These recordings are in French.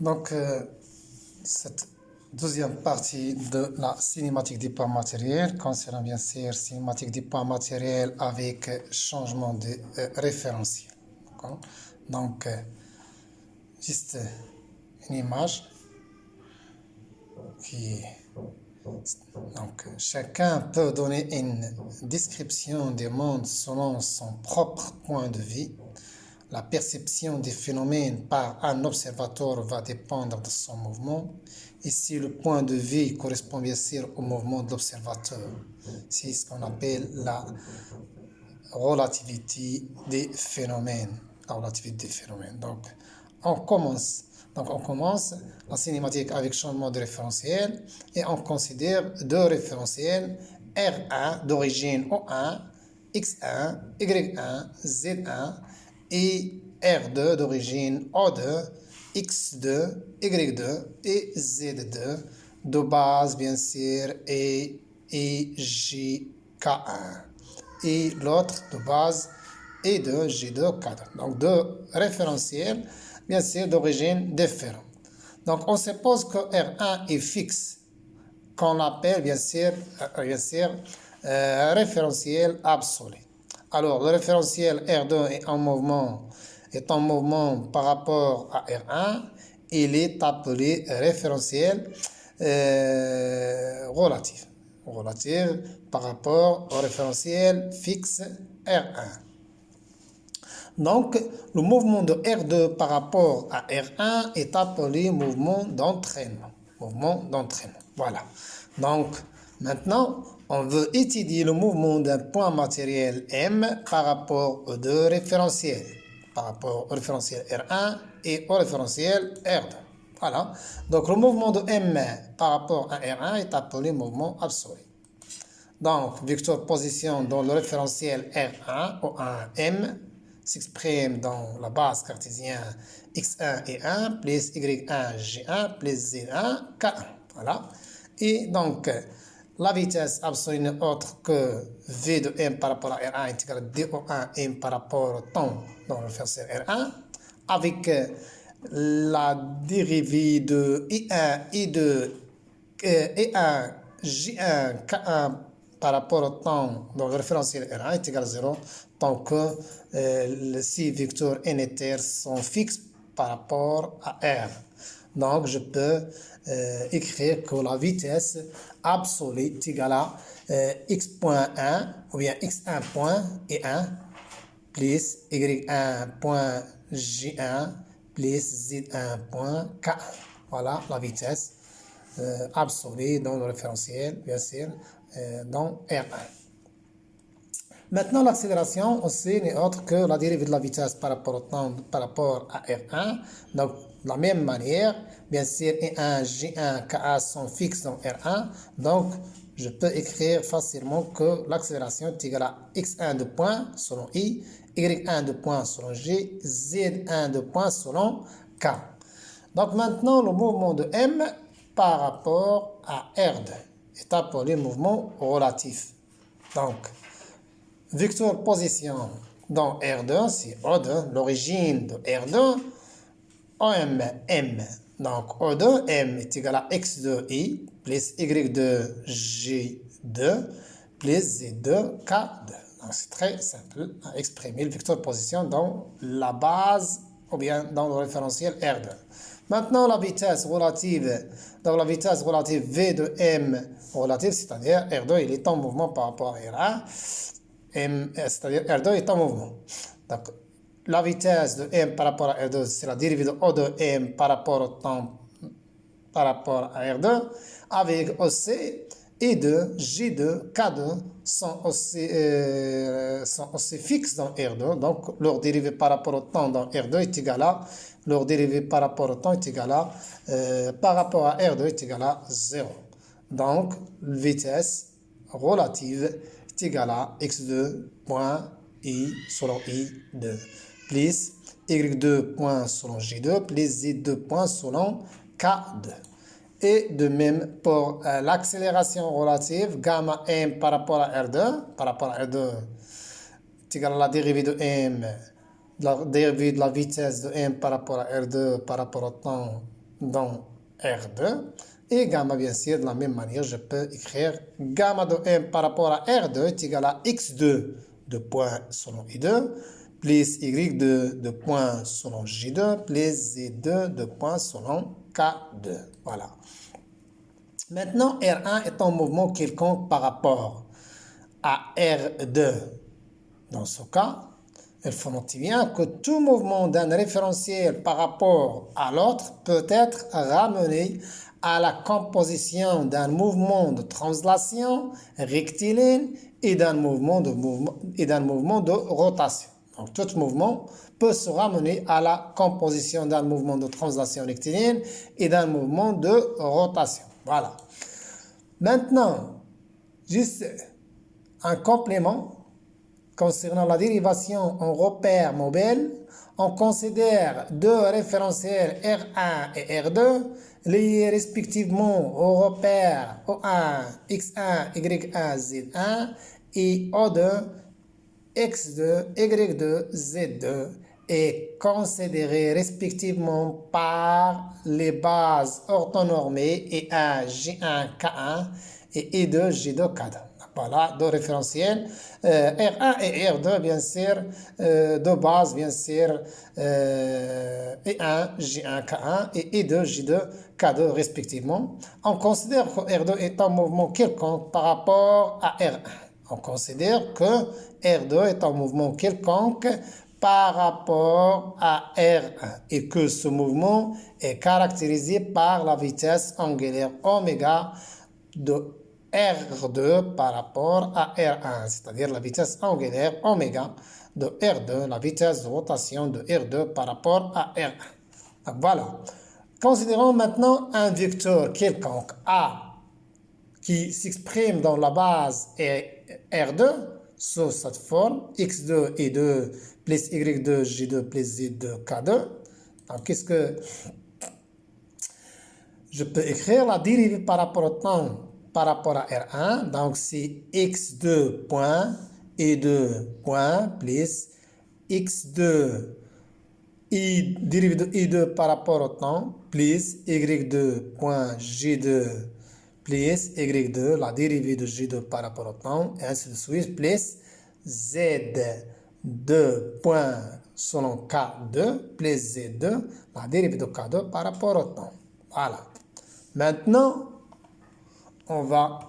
Donc, cette deuxième partie de la cinématique du point matériel concerne bien sûr cinématique du point matériel avec changement de référentiel. D'accord. Donc, juste une image qui... Donc, chacun peut donner une description du monde selon son propre point de vue. La perception des phénomènes par un observateur va dépendre de son mouvement. Ici, le point de vue correspond bien sûr au mouvement de l'observateur. C'est ce qu'on appelle la relativité des phénomènes. La relativité des phénomènes. Donc, on commence la cinématique avec changement de référentiel et on considère deux référentiels R1 d'origine O1, X1, Y1, Z1 et R2 d'origine O2, X2, Y2 et Z2 de base bien sûr et J, K1 et l'autre de base E2, J2, K2. Donc deux référentiels bien sûr d'origine différente. Donc on suppose que R1 est fixe, qu'on appelle bien sûr référentiel absolu. Alors le référentiel R2 est en mouvement par rapport à R1, il est appelé référentiel relatif par rapport au référentiel fixe R1. Donc, le mouvement de R2 par rapport à R1 est appelé mouvement d'entraînement. Voilà. Donc, maintenant, on veut étudier le mouvement d'un point matériel M par rapport aux deux référentiels. Par rapport au référentiel R1 et au référentiel R2. Voilà. Donc, le mouvement de M par rapport à R1 est appelé mouvement absolu. Donc, vecteur position dans le référentiel R1 ou 1M s'exprime dans la base cartésienne x1 et 1 plus y1 g1 plus z1 k1. Voilà. Et donc, la vitesse absolue n'est autre que v de m par rapport à R1 est égal à do1 m par rapport au temps dans le référentiel R1 avec la dérivée de I1, I2, E1, J1, K1 par rapport au temps dans le référentiel R1 est égal à 0 tant que ces vecteurs unitaires sont fixes par rapport à R. Donc, je peux écrire que la vitesse absolue est égale à x.1 ou bien x1 point et 1 plus y1 point j1 plus z1 point k1. Voilà la vitesse absolue dans le référentiel, bien sûr, dans R1. Maintenant, l'accélération aussi n'est autre que la dérivée de la vitesse par rapport au temps, par rapport à R1. Donc, de la même manière, bien sûr, E1, J1, K1 sont fixes dans R1. Donc, je peux écrire facilement que l'accélération est égale à x1 de point selon I, y1 de point selon J, z1 de point selon K. Donc, maintenant, le mouvement de M par rapport à R2 est appelé mouvement relatif. Donc, vecteur position dans R2, c'est O2, l'origine de R2, OM, M. Donc, O2, M est égal à X2I plus Y2, J2 plus Z2, K2. Donc, c'est très simple à exprimer le vecteur position dans la base ou bien dans le référentiel R2. Maintenant, la vitesse relative, donc la vitesse relative V de M relative, c'est-à-dire R2, il est en mouvement par rapport à R1. C'est-à-dire R2 est en mouvement. Donc, la vitesse de M par rapport à R2, c'est la dérivée de O de M par rapport au temps par rapport à R2, avec aussi E2, J2, K2 sont aussi fixes dans R2. Donc, leur dérivée par rapport au temps dans R2 est égale à, leur dérivée par rapport au temps est égale à, par rapport à R2 est égale à 0. Donc, vitesse relative est égal à x2 point i selon i2 plus y2 point selon j2 plus z2 point selon k2. Et de même pour l'accélération relative, gamma m par rapport à R2 est égal à la dérivée de m, la dérivée de la vitesse de m par rapport à R2 par rapport au temps dans R2. Et gamma, bien sûr, de la même manière, je peux écrire gamma de M par rapport à R2 est égal à X2 de point selon I2 plus Y2 de point selon J2 plus Z2 de point selon K2. Voilà. Maintenant, R1 est un mouvement quelconque par rapport à R2. Dans ce cas, il faut noter bien que tout mouvement d'un référentiel par rapport à l'autre peut être ramené à la composition d'un mouvement de translation rectiligne et d'un mouvement de rotation. Donc, tout mouvement peut se ramener à la composition d'un mouvement de translation rectiligne et d'un mouvement de rotation. Voilà. Maintenant, juste un complément. Concernant la dérivation en repère mobile, on considère deux référentiels R1 et R2 liés respectivement au repère O1, X1, Y1, Z1 et O2, X2, Y2, Z2 et considérés respectivement par les bases orthonormées E1, J1, K1 et E2, J2, K2. Voilà, deux référentiels, R1 et R2, bien sûr, de base, bien sûr, E1, J1, K1 et E2, J2, K2, respectivement. On considère que R2 est un mouvement quelconque par rapport à R1. On considère que R2 est un mouvement quelconque par rapport à R1 et que ce mouvement est caractérisé par la vitesse angulaire oméga de R2 par rapport à R1, c'est-à-dire la vitesse angulaire oméga de R2, la vitesse de rotation de R2 par rapport à R1. Donc voilà. Considérons maintenant un vecteur quelconque A qui s'exprime dans la base R2 sous cette forme X2 I2 plus Y2 J2 plus Z2 K2. Donc qu'est-ce que je peux écrire? La dérivée par rapport au temps par rapport à R1, donc c'est X2 point I2 point plus X2 dérivée de I2 par rapport au temps plus Y2 point J2 plus Y2, la dérivée de J2 par rapport au temps, et ainsi de suite, plus Z2 point selon K2 plus Z2, la dérivée de K2 par rapport au temps. Voilà. Maintenant, on va,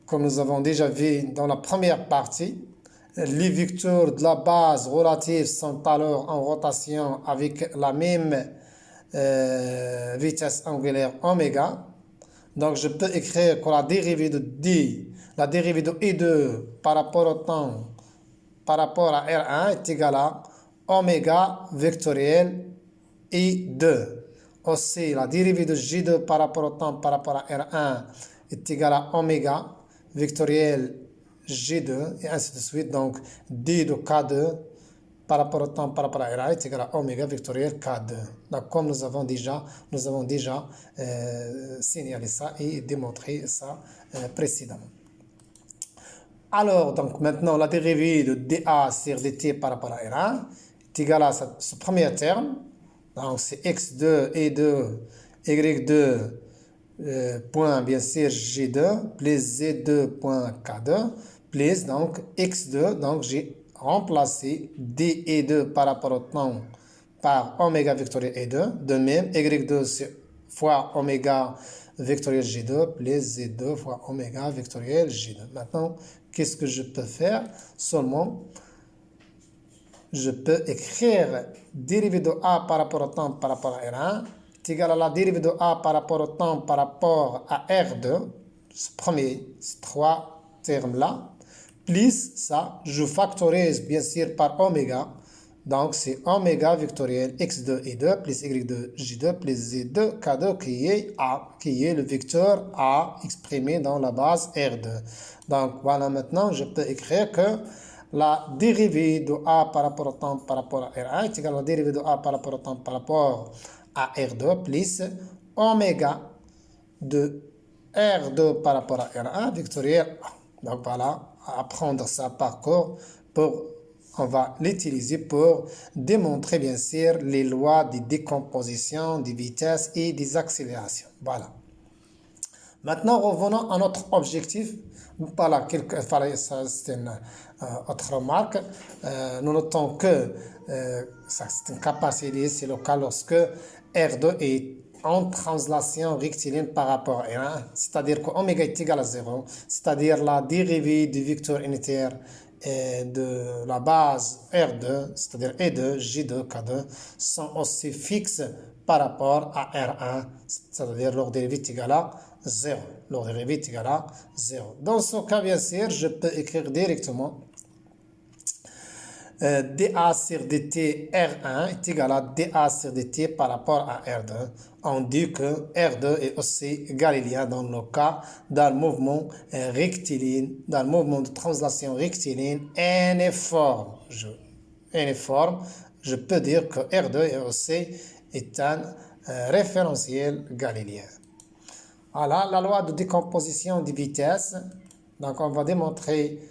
comme nous avons déjà vu dans la première partie, les vecteurs de la base relative sont alors en rotation avec la même vitesse angulaire oméga. Donc, je peux écrire que la dérivée de D, la dérivée de I2 par rapport au temps, par rapport à R1 est égale à oméga vectoriel I2. Aussi, la dérivée de J2 par rapport au temps par rapport à R1 est égale à oméga vectoriel J2 et ainsi de suite. Donc, D de K2 par rapport au temps par rapport à R1 est égal à oméga vectoriel K2. Donc, comme nous avons déjà signalé ça et démontré ça précédemment. Alors, donc maintenant, la dérivée de dA sur dt par rapport à R1 est égale à ce premier terme. Donc, c'est x2 et2, y2, point bien sûr j2, plus z2 point k2, plus donc x2. Donc, j'ai remplacé d et 2 par rapport au temps par oméga vectoriel e2. De même, y2 fois oméga vectoriel j2 plus z2 fois oméga vectoriel j2. Maintenant, qu'est-ce que je peux faire? Seulement, je peux écrire dérivée de A par rapport au temps par rapport à R1 est égal à la dérivée de A par rapport au temps par rapport à R2, ces trois termes-là, plus ça, je factorise bien sûr par oméga, donc c'est oméga vectoriel x2 et 2 plus y2 j2 plus z2 k2 qui est A, qui est le vecteur A exprimé dans la base R2. Donc voilà, maintenant je peux écrire que la dérivée de A par rapport au temps par rapport à R1 est égale à la dérivée de A par rapport au temps par rapport à R2 plus oméga de R2 par rapport à R1 vectoriel A. Donc voilà, à apprendre ça par cœur pour on va l'utiliser pour démontrer bien sûr les lois de décomposition, des vitesses et des accélérations. Voilà. Maintenant, revenons à notre objectif. Voilà, c'est une autre remarque. Nous notons que c'est une capacité, c'est le cas lorsque R2 est en translation rectiligne par rapport à R1, c'est-à-dire que oméga est égal à 0, c'est-à-dire la dérivée du vecteur unitaire de la base R2, c'est-à-dire E2, J2, K2, sont aussi fixes par rapport à R1, c'est-à-dire leur dérivée est égale à 0. Leur dérivée est égale à 0. Dans ce cas, bien sûr, je peux écrire directement dA sur dt R1 est égal à dA sur dt par rapport à R2. On dit que R2 est aussi galiléen dans le cas d'un mouvement rectiligne, d'un mouvement de translation rectiligne uniforme. Je peux dire que R2 est aussi un référentiel galiléen. Voilà la loi de décomposition des vitesses. Donc on va démontrer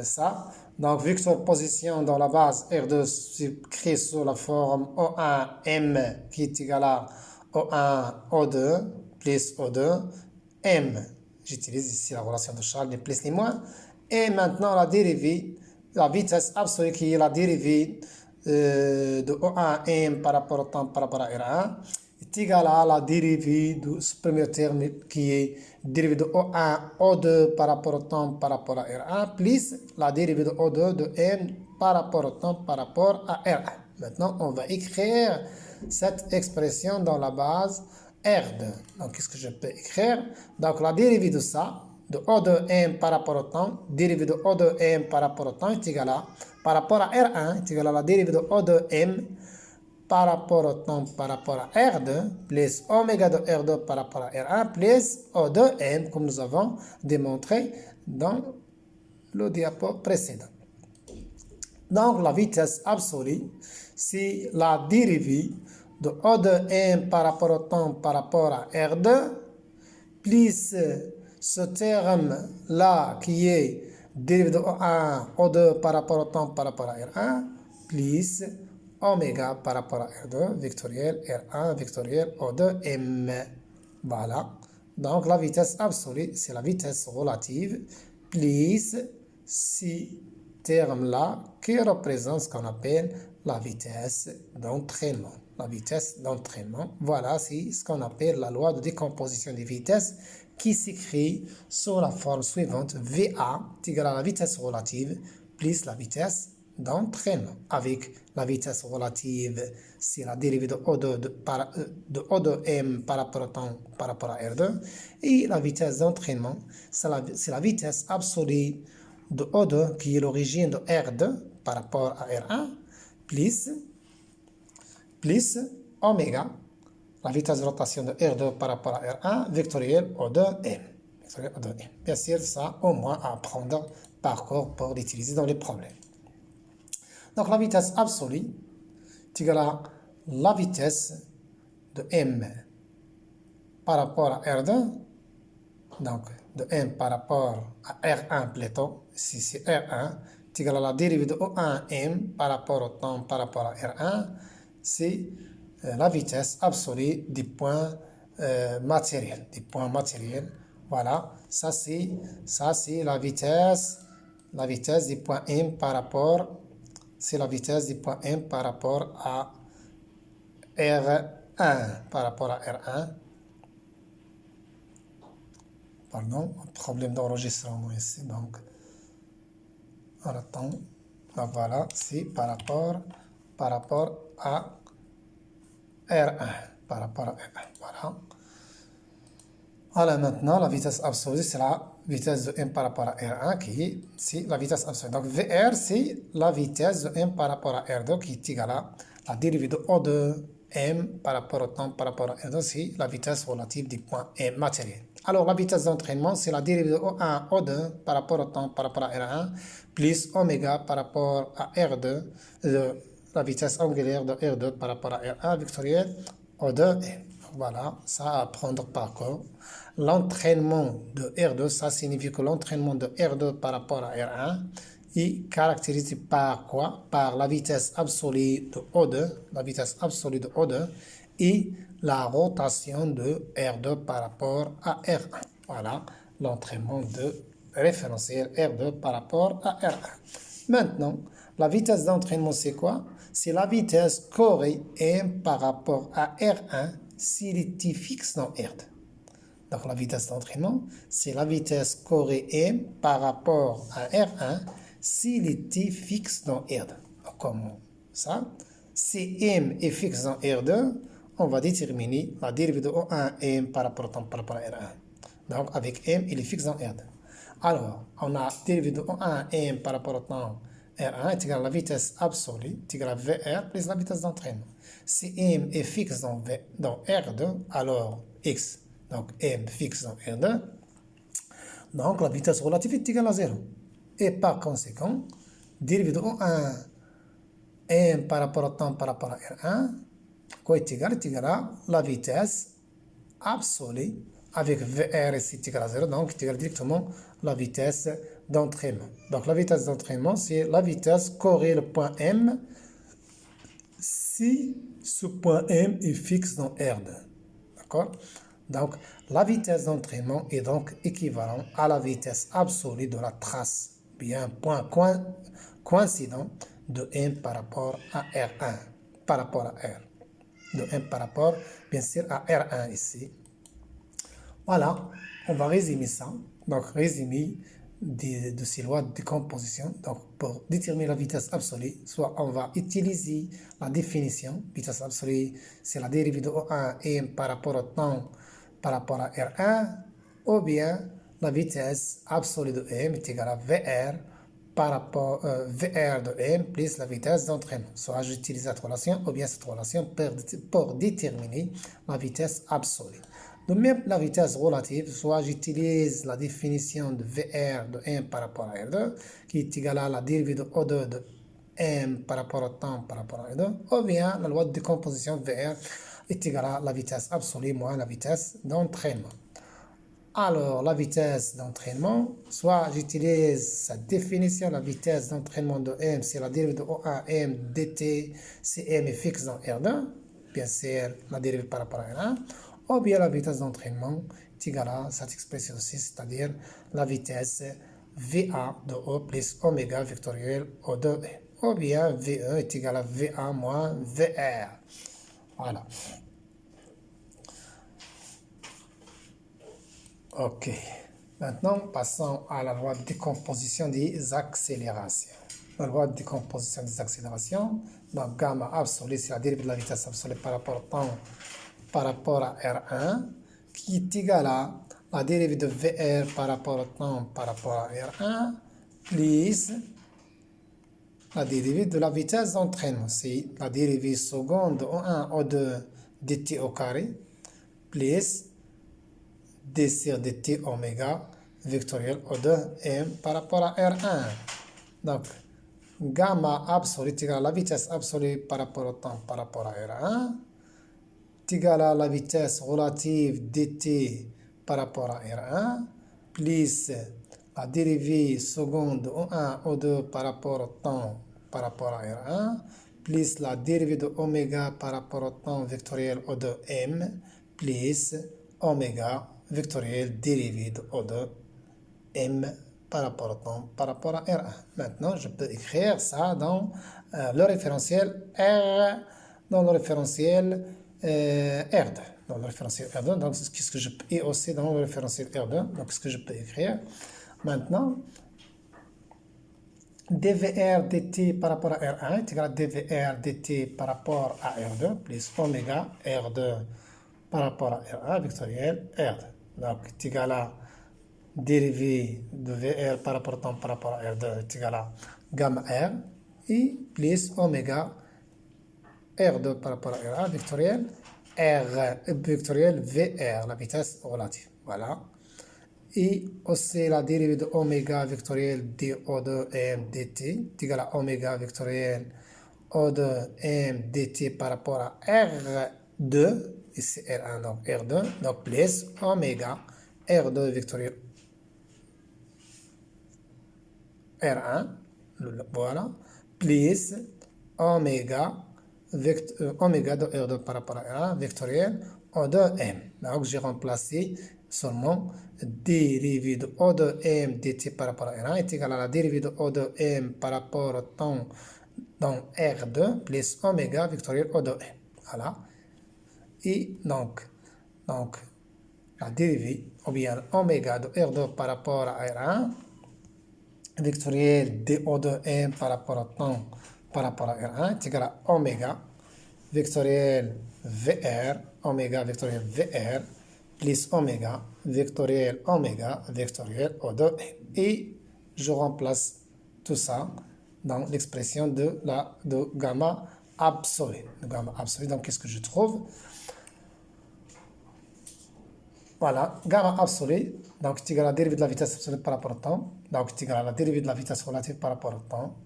ça. Donc vecteur position dans la base R2 s'écrit sous la forme O1M qui est égal à O1 O2 plus O2 M. J'utilise ici la relation de Charles, ni plus ni moins. Et maintenant la dérivée, la vitesse absolue qui est la dérivée de O1M par rapport au temps par rapport à R1 est égale à la dérivée de ce premier terme qui est dérivée de O1 O2 par rapport au temps par rapport à R1 plus la dérivée de O2 de M par rapport au temps par rapport à R1. Maintenant, on va écrire cette expression dans la base R2. Donc, qu'est-ce que je peux écrire? Donc, la dérivée de ça, de O de M par rapport au temps, dérivée de O de M par rapport au temps est égale à, par rapport à R1, est égale à la dérivée de O de M par rapport au temps par rapport à R2, plus oméga de R2 par rapport à R1, plus O de M, comme nous avons démontré dans le diapo précédent. Donc, la vitesse absolue, c'est la dérivée de O de M par rapport au temps par rapport à R2, plus ce terme-là qui est dérivé de O1, O2 par rapport au temps par rapport à R1, plus oméga par rapport à R2, vectoriel R1, vectoriel O2, M. Voilà. Donc, la vitesse absolue, c'est la vitesse relative, plus ces termes-là qui représentent ce qu'on appelle la vitesse d'entraînement. La vitesse d'entraînement, voilà, c'est ce qu'on appelle la loi de décomposition des vitesses qui s'écrit sous la forme suivante. VA est égal à la vitesse relative plus la vitesse d'entraînement. Avec la vitesse relative, c'est la dérivée de O2 de M par rapport au temps par rapport à R2. Et la vitesse d'entraînement, c'est la vitesse absolue de O2 qui est l'origine de R2 par rapport à R1 plus oméga, la vitesse de rotation de R2 par rapport à R1, vectoriel O2M. Bien sûr, ça au moins à apprendre par cœur pour l'utiliser dans les problèmes. Donc la vitesse absolue est égale à la vitesse de M par rapport à R2, donc de M par rapport à R1 plutôt, si c'est R1, est égal à la dérivée de O1M par rapport au temps par rapport à R1, c'est la vitesse absolue des points matériels, Voilà, ça c'est la vitesse du point M par rapport, c'est la vitesse du point M par rapport à R1, Pardon, problème d'enregistrement ici, donc on attend. Voilà, c'est par rapport à R1, voilà. Alors maintenant, la vitesse absolue, c'est la vitesse de M par rapport à R1 qui c'est la vitesse absolue. Donc VR, c'est la vitesse de M par rapport à R2 qui est égale à la dérivée de O de M par rapport au temps par rapport à R2, c'est la vitesse relative du point M matériel. Alors la vitesse d'entraînement, c'est la dérivée de O1, O2 par rapport au temps par rapport à R1 plus oméga par rapport à R2, la vitesse angulaire de R2 par rapport à R1 vectoriel O2 M. Voilà, ça à prendre par cœur. L'entraînement de R2, ça signifie que l'entraînement de R2 par rapport à R1 est caractérisé par quoi? Par la vitesse absolue de O2, la vitesse absolue de O2 et la rotation de R2 par rapport à R1. Voilà l'entraînement de référentiel R2 par rapport à R1. Maintenant, la vitesse d'entraînement, c'est quoi? C'est la vitesse qu'aurait M par rapport à R1 s'il était fixe dans R2. Donc, la vitesse d'entraînement, c'est la vitesse qu'aurait M par rapport à R1 s'il était fixe dans R2. Donc, comment ça? Si M est fixe dans R2, on va déterminer la dérivée de O1 M par rapport au temps par rapport à R1. Donc, avec M, il est fixe dans R2. Alors, on a dérivée de O1 M par rapport au temps R1 est égal à la vitesse absolue, est égal à VR plus la vitesse d'entraînement. Si M est fixe dans R2, alors X, donc M fixe dans R2, donc la vitesse relative est égale à 0. Et par conséquent, dérivée de O1 M par rapport au temps par rapport à R1, quoi est égal à la vitesse absolue avec VR est égal à 0, donc est égal directement la vitesse d'entraînement. Donc la vitesse d'entraînement, c'est la vitesse qu'aurait le point M si ce point M est fixe dans R2. D'accord? Donc la vitesse d'entraînement est donc équivalente à la vitesse absolue de la trace, bien point coïncident de M par rapport à R1, par rapport à R. De M par rapport, bien sûr, à R1 ici. Voilà, on va résumer ça. Donc, résumer de ces lois de décomposition. Donc, pour déterminer la vitesse absolue, soit on va utiliser la définition. Vitesse absolue, c'est la dérivée de O1 M par rapport au temps par rapport à R1, ou bien la vitesse absolue de M est égale à VR par rapport VR de M plus la vitesse d'entraînement. Soit j'utilise cette relation ou bien cette relation pour déterminer la vitesse absolue. De même, la vitesse relative, soit j'utilise la définition de VR de M par rapport à R2, qui est égale à la dérivée de O2 de M par rapport au temps par rapport à R2, ou bien la loi de décomposition VR est égale à la vitesse absolue moins la vitesse d'entraînement. Alors, la vitesse d'entraînement, soit j'utilise cette définition, la vitesse d'entraînement de M, c'est la dérivée de O1 M dt, si M est fixe dans R2, bien sûr, la dérivée par rapport à R1, ou bien la vitesse d'entraînement est égale à cette expression-ci, c'est-à-dire la vitesse VA de O plus oméga vectoriel O de M, ou bien VE est égal à VA moins VR. Voilà. Ok. Maintenant, passons à la loi de décomposition des accélérations. La loi de décomposition des accélérations, donc gamma absolue, c'est la dérivée de la vitesse absolue par rapport au temps par rapport à R1, qui est égale à la dérivée de VR par rapport au temps par rapport à R1, plus la dérivée de la vitesse d'entraînement, c'est la dérivée seconde de O1 O2 dt au carré, plus d sur dt oméga vectoriel O2 M par rapport à R1. Donc, gamma absolue est égal à la vitesse absolue par rapport au temps par rapport à R1, est égal à la vitesse relative dt par rapport à R1, plus la dérivée seconde O1 O2 par rapport au temps par rapport à R1, plus la dérivée de oméga par rapport au temps vectoriel O2 M, plus oméga vectoriel dérivée de O2 M par rapport au temps par rapport à R1. Maintenant, je peux écrire ça dans le référentiel R, dans le référentiel R2. Dans le référentiel R2, donc qu'est-ce que je peux, et aussi dans le référentiel R2, donc ce que je peux écrire maintenant, dvr dt par rapport à R1 est égal à dvr dt par rapport à R2 plus oméga R2 par rapport à R1 vectoriel R2. Donc, est égal à dérivée de VR par rapport au temps par rapport à R2 est égal à gamma R et plus oméga R2 par rapport à R1 vectoriel R vectoriel VR, la vitesse relative. Voilà. Et aussi la dérivée de oméga vectoriel dO2 M dt est égal à oméga vectoriel O2 M dt par rapport à R2, ici R1 donc R2, donc plus oméga R2 vectoriel R1 voilà, plus oméga, oméga de R2 par rapport à R1 vectoriel O de M. Donc, j'ai remplacé seulement dérivée de O de M dt par rapport à R1 est égal à la dérivée de O de M par rapport au temps dans R2 plus oméga vectoriel O de M. Voilà. Et donc la dérivée, ou bien oméga de R2 par rapport à R1, vectoriel de O de M par rapport au temps par rapport à R1 est égal à oméga vectoriel VR, oméga vectoriel VR, plus oméga vectoriel O de M. Et je remplace tout ça dans l'expression de gamma absolu. Donc, qu'est-ce que je trouve? Voilà, gamma absolu, donc c'est égal à la dérivée de la vitesse absolue par rapport au temps. Donc c'est égal à la dérivée de la vitesse relative par rapport au temps,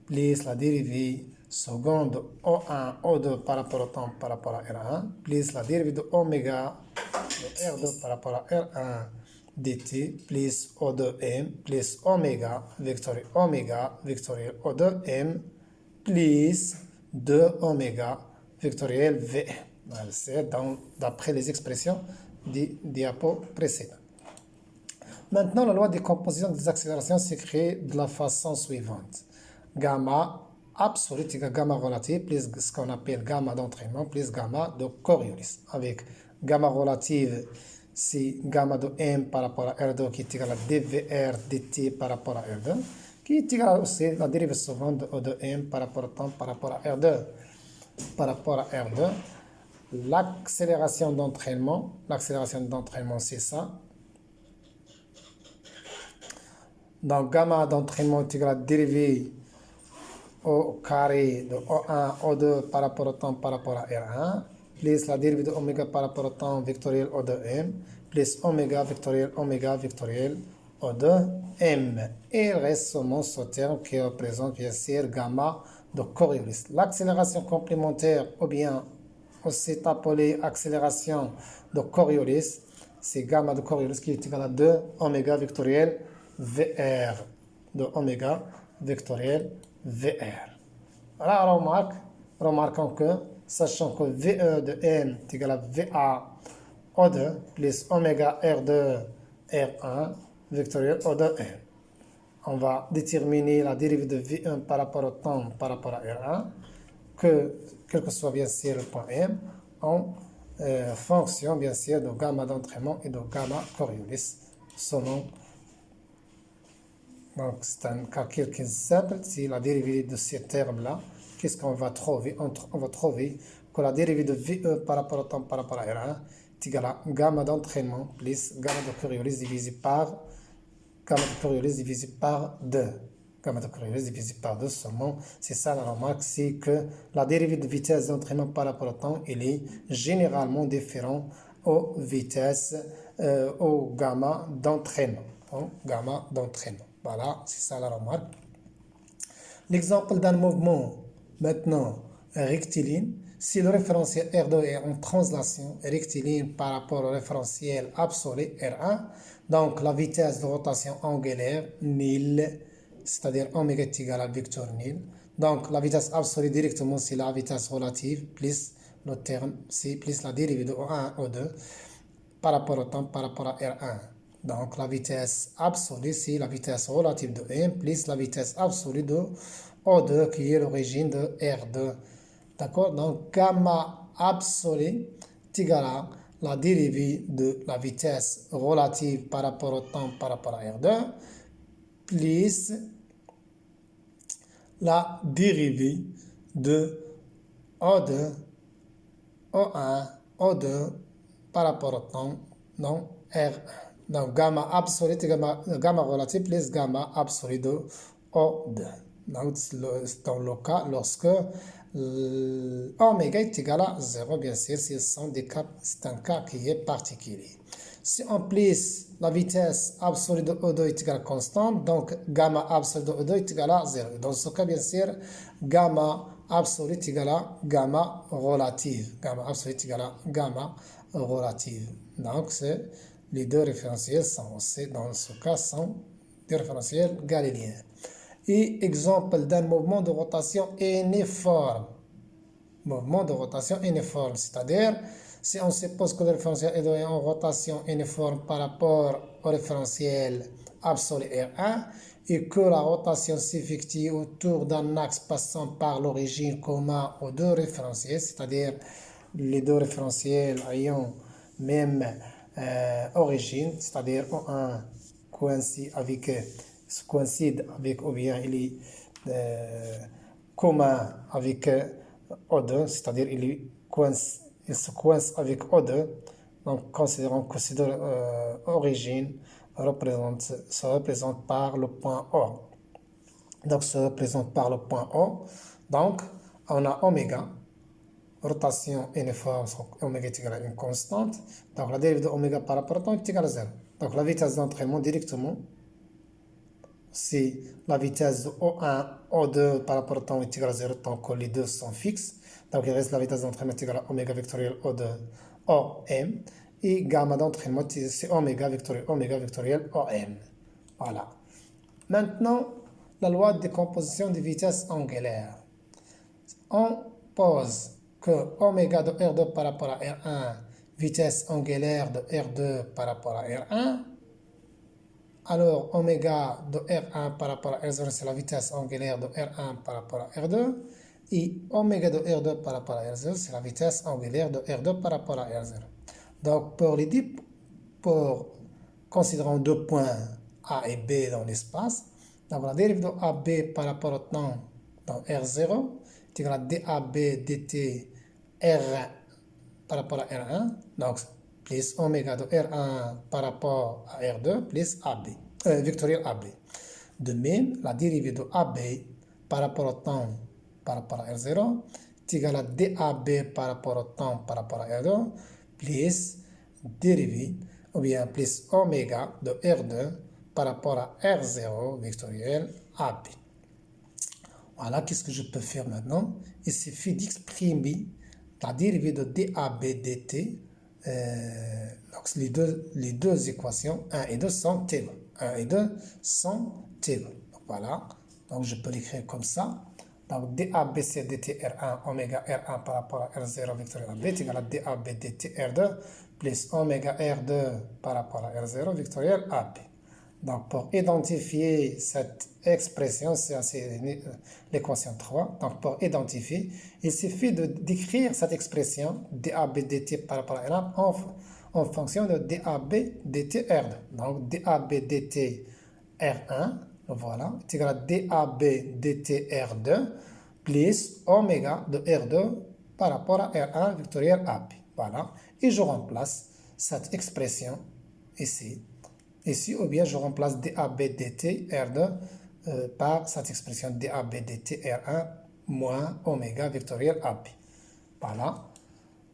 plus la dérivée seconde O1, O2 par rapport au temps par rapport à R1, plus la dérivée de oméga de R2 par rapport à R1 dt, plus O de M, plus oméga vectoriel O de M, plus 2 oméga vectoriel V. C'est d'après les expressions des diapos précédents. Maintenant, la loi de décomposition des accélérations s'écrit de la façon suivante. Gamma absolu égale gamma relative plus ce qu'on appelle gamma d'entraînement plus gamma de Coriolis. Avec gamma relative, c'est gamma de M par rapport à R2 qui est égal à dVR dt par rapport à R2, qui est égal aussi à la dérivée seconde de O de M par rapport au temps par rapport à R2. Par rapport à R2, l'accélération d'entraînement, c'est ça. Donc, gamma d'entraînement est égal à la dérivée au carré de O1, O2 par rapport au temps par rapport à R1, plus la dérivée de oméga par rapport au temps vectoriel O de M, plus oméga vectoriel O de M. Et il reste seulement ce terme qui représente bien sûr gamma de Coriolis. L'accélération complémentaire, ou bien aussi appelée accélération de Coriolis, c'est gamma de Coriolis qui est égal à 2 oméga vectoriel VR. De oméga vectoriel VR. Voilà, remarquons que, sachant que VE de M est égal à VA O2 plus oméga R2 R1 vectoriel O de M. On va déterminer la dérivée de V1 par rapport au temps par rapport à R1, quel que soit bien sûr le point M, en fonction bien sûr de gamma d'entraînement et de gamma Coriolis selon. Donc c'est un calcul qui est simple, c'est la dérivée de ces termes-là. Qu'est-ce qu'on va trouver? On va trouver que la dérivée de VE par rapport au temps par rapport à R1 est égale à gamma d'entraînement plus gamma de Coriolis divisé par 2. Gamma de Coriolis divisé par 2 seulement. C'est ça la remarque, c'est que la dérivée de vitesse d'entraînement par rapport au temps, elle est généralement différente aux vitesses, au gamma d'entraînement. Voilà, c'est ça la remarque. L'exemple d'un mouvement, maintenant, rectiligne. Si le référentiel R2 est en translation rectiligne par rapport au référentiel absolu R1, donc la vitesse de rotation angulaire nulle, c'est-à-dire oméga est égal à vecteur nul. Donc la vitesse absolue directement c'est la vitesse relative plus le terme, c'est plus la dérivée de O1 O2 par rapport au temps par rapport à R1. Donc la vitesse absolue c'est la vitesse relative de M plus la vitesse absolue de O2 qui est l'origine de R2. D'accord? Donc gamma absolu est égal à la dérivée de la vitesse relative par rapport au temps par rapport à R2 plus la dérivée de O2, O1, O2 par rapport au temps dans R1. Donc gamma absolu est gamma relative plus gamma absolu de O2. Donc dans le cas lorsque oméga est égal à 0, bien sûr, c'est un cas qui est particulier. Si en plus la vitesse absolue de O2 est égale à constante, donc gamma absolue de O2 est égal à 0. Dans ce cas, bien sûr, gamma absolue est égal à gamma relative. Gamma absolue est égal à gamma relative. Donc, les deux référentiels dans ce cas sont des référentiels galiléens. Et exemple d'un mouvement de rotation uniforme. Mouvement de rotation uniforme, c'est-à-dire si on suppose que le référentiel est donné en rotation uniforme par rapport au référentiel absolu R1 et que la rotation s'effectue autour d'un axe passant par l'origine commun aux deux référentiels, c'est-à-dire les deux référentiels ayant même origine, c'est-à-dire O1 coïncide avec ou bien il est commun avec O2, c'est-à-dire il se coince avec O2. Donc, considérons que ces deux origines se représentent par le point O. Donc, se représente par le point O. Donc, on a oméga, rotation uniforme, oméga est égal à une constante. Donc, la dérivée de oméga par rapport au temps est égale à 0. Donc, la vitesse d'entraînement directement, si la vitesse de O1, O2 par rapport au temps est égale à 0, tant que les deux sont fixes. Donc, il reste la vitesse d'entraînement est égale à oméga vectoriel O2, OM. Et gamma d'entraînement, c'est oméga vectoriel OM. Voilà. Maintenant, la loi de décomposition des vitesses angulaires. On pose que oméga de R2 par rapport à R1, vitesse angulaire de R2 par rapport à R1. Alors, oméga de R1 par rapport à R0, c'est la vitesse angulaire de R1 par rapport à R2. Et oméga de R2 par rapport à R0, c'est la vitesse angulaire de R2 par rapport à R0. Donc, considérant deux points A et B dans l'espace, donc la dérive de AB par rapport au temps dans R0 est égale à DAB dt R1 par rapport à R1. Donc, plus oméga de R1 par rapport à R2 plus AB, vectoriel AB. De même, la dérivée de AB par rapport au temps par rapport à R0 est égale à DAB par rapport au temps par rapport à R2 plus dérivée ou bien plus oméga de R2 par rapport à R0 vectoriel AB. Voilà, qu'est-ce que je peux faire maintenant? Il suffit d'exprimer la dérivée de DAB dt. Donc les deux équations 1 et 2 sont égales. 1 et 2 sont égales. Donc voilà, donc je peux l'écrire comme ça. Donc DAB c'est dt R1 oméga R1 par rapport à R0 vectoriel AB est égal à DAB dt R2 plus oméga R2 par rapport à R0 vectoriel AB. Donc, pour identifier cette expression, c'est l'équation 3. Donc, pour identifier, il suffit d'écrire cette expression DAB dt par rapport à R1 en fonction de DAB dt R2. Donc, DAB dt R1, voilà, est égal à DAB dt R2 plus oméga de R2 par rapport à R1 vectoriel AB. Voilà. Et je remplace cette expression ici. Ici, ou bien je remplace DAB dt R2 par cette expression DAB dt R1 moins oméga vectoriel AB. Voilà,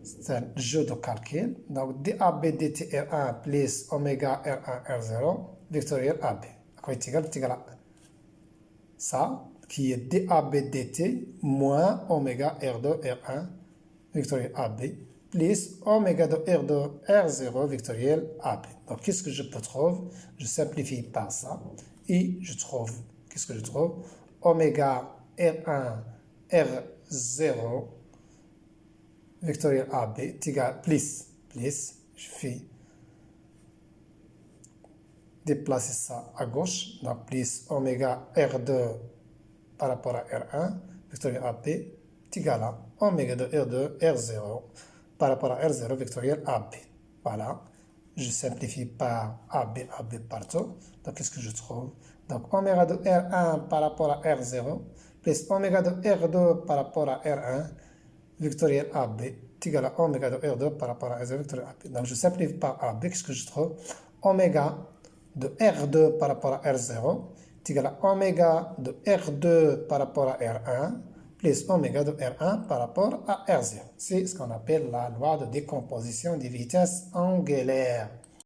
c'est un jeu de calcul. Donc, DAB dt R1 plus oméga R1 R0 vectoriel AB. Quoi est égal à ça, qui est DAB dt moins oméga R2 R1 vectoriel AB plus oméga de R2 R0 vectoriel AB. Donc, qu'est-ce que je peux trouver? Je simplifie par ça et je trouve, qu'est-ce que je trouve? Oméga R1 R0 vectoriel AB est égal plus, je fais déplacer ça à gauche, donc plus oméga R2 par rapport à R1 vectoriel AB est égal à oméga de R2 R0 par rapport à R0 vectoriel AB. Voilà, je simplifie par AB partout. Donc, qu'est-ce que je trouve? Donc, oméga de R1 par rapport à R0 plus oméga de R2 par rapport à R1 vectoriel AB est égal à oméga de R2 par rapport à R0 vectoriel AB. Donc, je simplifie par AB. Qu'est-ce que je trouve? Oméga de R2 par rapport à R0 est égal à oméga de R2 par rapport à R1 plus oméga de R1 par rapport à R0. C'est ce qu'on appelle la loi de décomposition des vitesses angulaires.